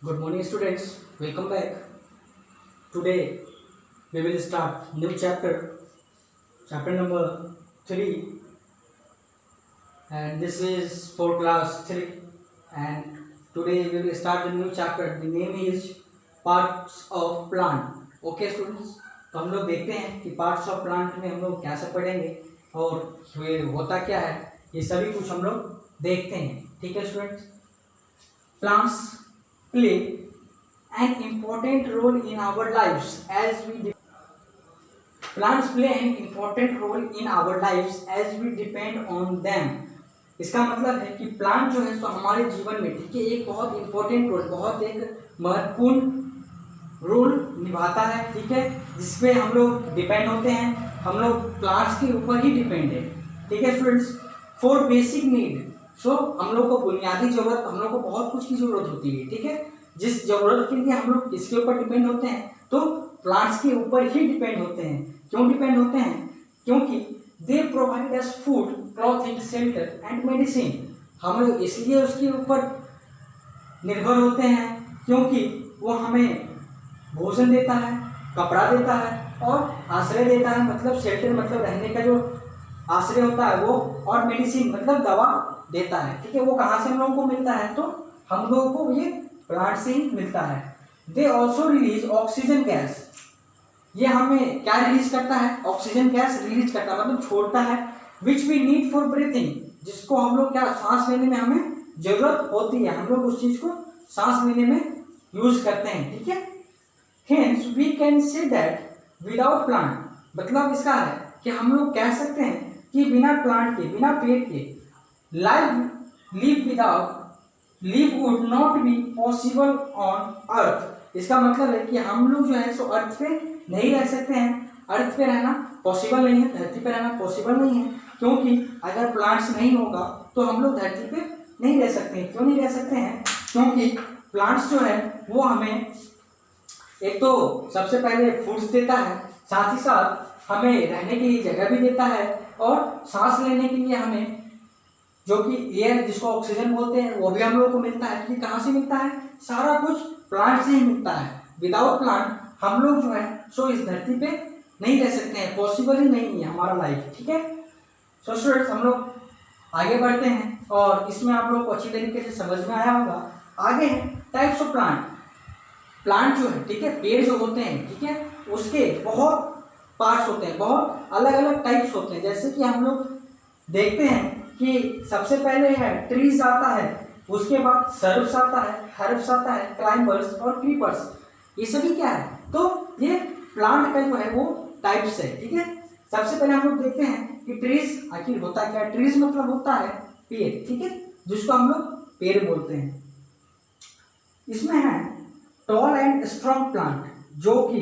Good morning, students. Welcome back. Today we will start new chapter number 3, and this is for class 3. And today we will start the new chapter. The name is parts of plant. Okay, students. तो हम लोग देखते हैं कि parts of plant में हम लोग क्या सब पढ़ेंगे और ये होता क्या है, ये सभी कुछ हम लोग देखते हैं. ठीक है students. Plants play an important role in our lives as we plants play an important role in our lives as we depend on them. इसका मतलब है कि प्लांट जो है तो हमारे जीवन में ठीक है एक बहुत इंपॉर्टेंट रोल, बहुत एक महत्वपूर्ण रोल निभाता है. ठीक है, जिसपे हम लोग डिपेंड होते हैं. हम लोग प्लांट्स के ऊपर ही डिपेंड है. ठीक है स्टूडेंट्स. फॉर बेसिक नीड, सो हम लोग को बुनियादी जरूरत, हम लोग को बहुत कुछ की जरूरत होती है. ठीक है, जिस जरूरत के लिए हम लोग किसके ऊपर डिपेंड होते हैं, तो प्लांट्स के ऊपर ही डिपेंड होते हैं. क्यों डिपेंड होते हैं? क्योंकि they provide us food, clothing, shelter and medicine. हम लोग इसलिए उसके ऊपर निर्भर होते हैं क्योंकि वो हमें भोजन देता है, कपड़ा देता है और आश्रय देता है. मतलब शेल्टर मतलब रहने का जो आश्रय होता है वो, और मेडिसिन मतलब दवा देता है. ठीक है, वो कहाँ से हम लोगों को मिलता है? तो हम लोगों को ये प्लांट से ही मिलता है. They also release oxygen gas. ये हमें क्या रिलीज करता है? ऑक्सीजन गैस रिलीज करता है, मतलब छोड़ता है. Which we need for breathing, जिसको हम लोग क्या सांस लेने में हमें जरूरत होती है. हम लोग उस चीज को सांस लेने में यूज करते हैं. ठीक है, hence we can say that without plant, मतलब इसका है कि हम लोग कह सकते हैं कि बिना प्लांट के, बिना पेड़ के live would not be possible on earth. इसका मतलब है कि हम लोग जो है सो अर्थ पे नहीं रह सकते हैं. अर्थ पे रहना पॉसिबल नहीं है, धरती पे रहना पॉसिबल नहीं है, क्योंकि अगर प्लांट्स नहीं होगा तो हम लोग धरती पे नहीं रह सकते हैं. क्यों नहीं रह सकते हैं? क्योंकि प्लांट्स जो है वो हमें एक तो सबसे पहले फूड्स देता है, साथ ही साथ हमें रहने के लिए जगह भी देता है, और सांस लेने के लिए हमें जो कि एयर, जिसको ऑक्सीजन बोलते हैं, वो भी हम लोग को मिलता है. कि कहाँ से मिलता है? सारा कुछ प्लांट से ही मिलता है. विदाउट प्लांट हम लोग जो है सो इस धरती पे नहीं रह सकते हैं, पॉसिबल ही नहीं है हमारा लाइफ. ठीक है, सो स्टूडेंट्स हम लोग आगे बढ़ते हैं और इसमें आप लोग को अच्छी तरीके से समझ में आया होगा. आगे है टाइप्स ऑफ प्लांट. प्लांट जो है, ठीक है, पेड़ जो होते हैं, ठीक है, उसके बहुत पार्ट्स होते हैं, बहुत अलग अलग टाइप्स होते हैं. जैसे कि हम लोग देखते हैं कि सबसे पहले है ट्रीज आता है, उसके बाद सर्ब्स आता है, हर्ब्स आता है, क्लाइंबर्स और क्रीपर्स. ये सभी क्या है? तो ये प्लांट का जो है वो टाइप्स है. ठीक है, सबसे पहले हम लोग देखते हैं कि ट्रीज आखिर होता क्या है. ट्रीज मतलब होता है पेड़. ठीक है, जिसको हम लोग पेड़ बोलते हैं. इसमें है टॉल एंड स्ट्रॉन्ग प्लांट, जो कि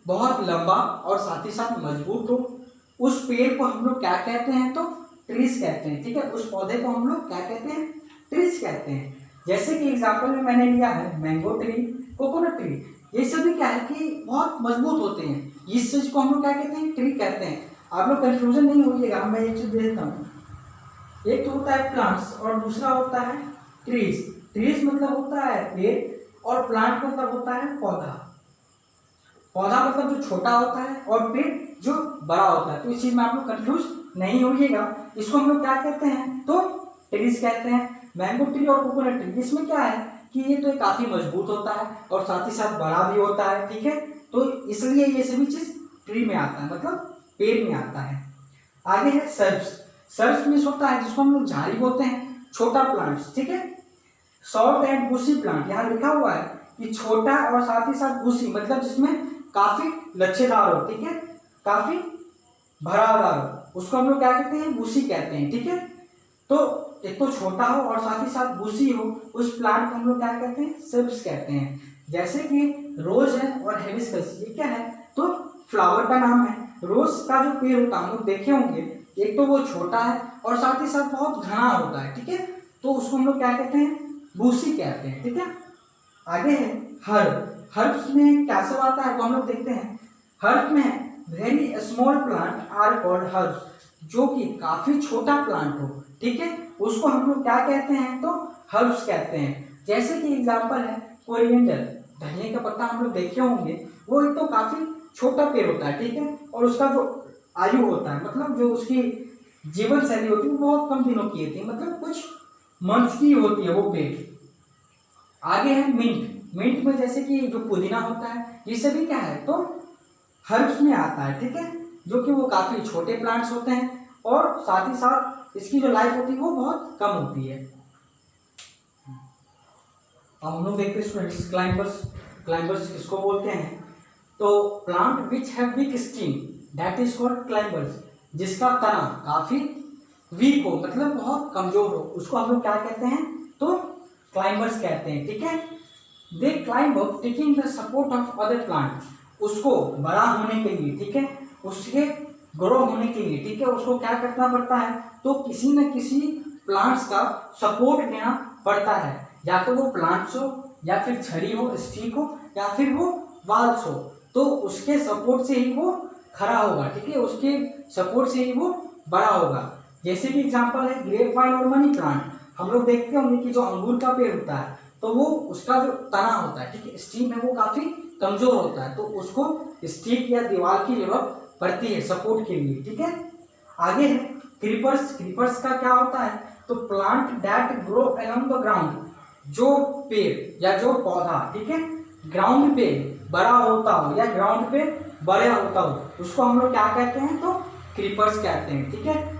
बहुत लंबा और साथ ही साथ मजबूत हो. उस पेड़ को हम लोग क्या कहते हैं? तो ट्रीज कहते हैं. ठीक है, उस पौधे को हम लोग क्या कहते हैं? ट्रीज कहते हैं. जैसे कि एग्जांपल में मैंने लिया है मैंगो ट्री, कोकोनट ट्री. ये सभी क्या है कि बहुत मजबूत होते हैं. इस चीज को हम लोग क्या कहते हैं? ट्री कहते हैं. आप लोग कंफ्यूजन नहीं होइएगा, मैं एक चीज देता हूँ. एक तो होता है प्लांट्स और दूसरा होता है ट्रीज. ट्रीज मतलब होता है पेड़ और प्लांट मतलब होता है पौधा. पौधा मतलब जो छोटा होता है और पेड़ जो बड़ा होता है. तो इस चीज में आप लोग कंफ्यूज नहीं होइएगा. इसको हम लोग क्या कहते हैं? तो ट्रीज कहते हैं. मैंगो ट्री और कोकोनट ट्री, इसमें क्या है कि ये तो काफी मजबूत होता है और साथ ही साथ बड़ा भी होता है. ठीक है, तो इसलिए ये सभी चीज ट्री में आता है, मतलब पेड़ में आता है. आगे है सर्ब्स. सर्ब्स मीन्स होता है जिसको हम लोग झाड़ी बोलते हैं, छोटा प्लांट्स. ठीक है, शॉर्ट एंड बूसी प्लांट. यहाँ लिखा हुआ है कि छोटा और साथ ही साथ बूसी, मतलब जिसमें काफी लच्छेदार हो. ठीक है, काफी भरादार हो, उसको हम लोग क्या कहते हैं? बूसी कहते हैं. ठीक है, तो एक तो छोटा हो और साथ ही साथ बूसी हो, उस प्लांट को हम लोग क्या कहते हैं? सर्ब्स कहते हैं. जैसे कि रोज है और हिबिस्कस, ये क्या है? तो फ्लावर का नाम है. रोज का जो पेड़ होता है हम लोग देखे होंगे, एक तो वो छोटा है और साथ ही साथ बहुत घना होता है. ठीक है, तो उसको हम लोग क्या कहते हैं? बूसी कहते हैं. ठीक है, आगे है हर्ब. हर्ब्स में क्या सब आता है तो हम लोग देखते हैं. हर्ब में very small plant are called herbs, जो कि काफी छोटा प्लांट हो. ठीक है, उसको हम लोग क्या कहते हैं? तो हर्ब्स कहते हैं. जैसे कि एग्जांपल है कोरिएंडर, धनिया का पत्ता हम लोग देखे होंगे, वो एक तो काफी छोटा पेड़ होता है, ठीक है, और उसका जो आयु होता है, मतलब जो उसकी जीवन शैली होती है वो बहुत कम दिनों की होती है, मतलब कुछ मंथ्स की होती है वो पेड़। आगे है मिंट। मिंट में जैसे कि जो पुदीना होता है, ये सभी क्या है, तो हर्ब्स में आता है, ठीक है, जो कि वो काफी छोटे प्लांट्स होते हैं और साथ ही साथ इसकी जो लाइफ होती है वो बहुत कम होती है। अब हम लोग देखते हैं स्टूडेंट्स, क्लाइंबर्स। क्लाइंबर्स किसको बोलते हैं, तो plant which have week stem that is called climbers, जिसका तना काफी वीक हो, मतलब बहुत कमजोर हो, उसको हम लोग क्या कहते हैं, तो क्लाइंबर्स कहते हैं, ठीक है। दे climb up taking the support of other plant, उसको बड़ा होने के लिए, ठीक है, उसके ग्रो होने के लिए, ठीक है, उसको क्या करना पड़ता है, तो किसी न किसी प्लांट्स का सपोर्ट लेना पड़ता है, या तो वो प्लांट्स हो, या फिर छड़ी हो, स्टिक हो, या फिर वो वाल्स हो, तो उसके सपोर्ट से ही वो खड़ा होगा, ठीक है, उसके सपोर्ट से ही वो बड़ा होगा। जैसे कि एग्जांपल है ग्रेप वाइन और मनी प्लांट, हम लोग देखते होंगे कि जो अंगूर का पेड़ होता है, तो वो उसका जो तना होता है, ठीक है, स्टिक है, वो काफी कमजोर होता है, तो उसको स्टिक या दीवार की जरूरत पड़ती है सपोर्ट के लिए, ठीक है। आगे है क्रीपर्स। क्रीपर्स का क्या होता है, तो plant that grow along the ground, जो पेड़ या जो पौधा, ठीक है, ग्राउंड पे बड़ा होता हो या ग्राउंड पे बड़ा होता हो, उसको हम लोग क्या कहते हैं, तो क्रीपर्स कहते हैं, ठीक है।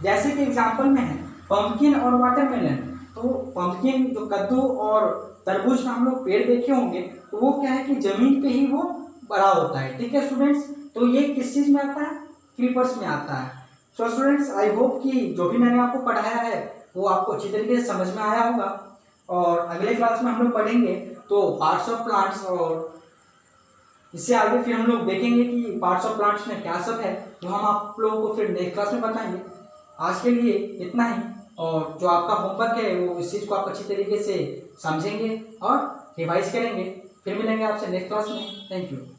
जैसे कि एग्जांपल में है पंपकिन और वाटरमेलन, तो पंपकिन जो कद्दू और तरबूज का हम लोग पेड़ देखे होंगे, तो वो क्या है कि जमीन पे ही वो बड़ा होता है, ठीक है स्टूडेंट्स। तो ये किस चीज में आता है, क्रीपर्स में आता है। सो स्टूडेंट्स, आई होप कि जो भी मैंने आपको पढ़ाया है वो आपको अच्छी तरीके से समझ में आया होगा, और अगले क्लास में हम लोग पढ़ेंगे तो पार्ट्स ऑफ प्लांट्स, और इससे आगे फिर हम लोग देखेंगे कि पार्ट्स ऑफ प्लांट्स में क्या सब है, जो हम आप लोगों को फिर नेक्स्ट क्लास में बताएंगे। आज के लिए इतना ही, और जो आपका होमवर्क है वो इस चीज़ को आप अच्छी तरीके से समझेंगे और रिवाइज करेंगे। फिर मिलेंगे आपसे नेक्स्ट क्लास में। Thank you.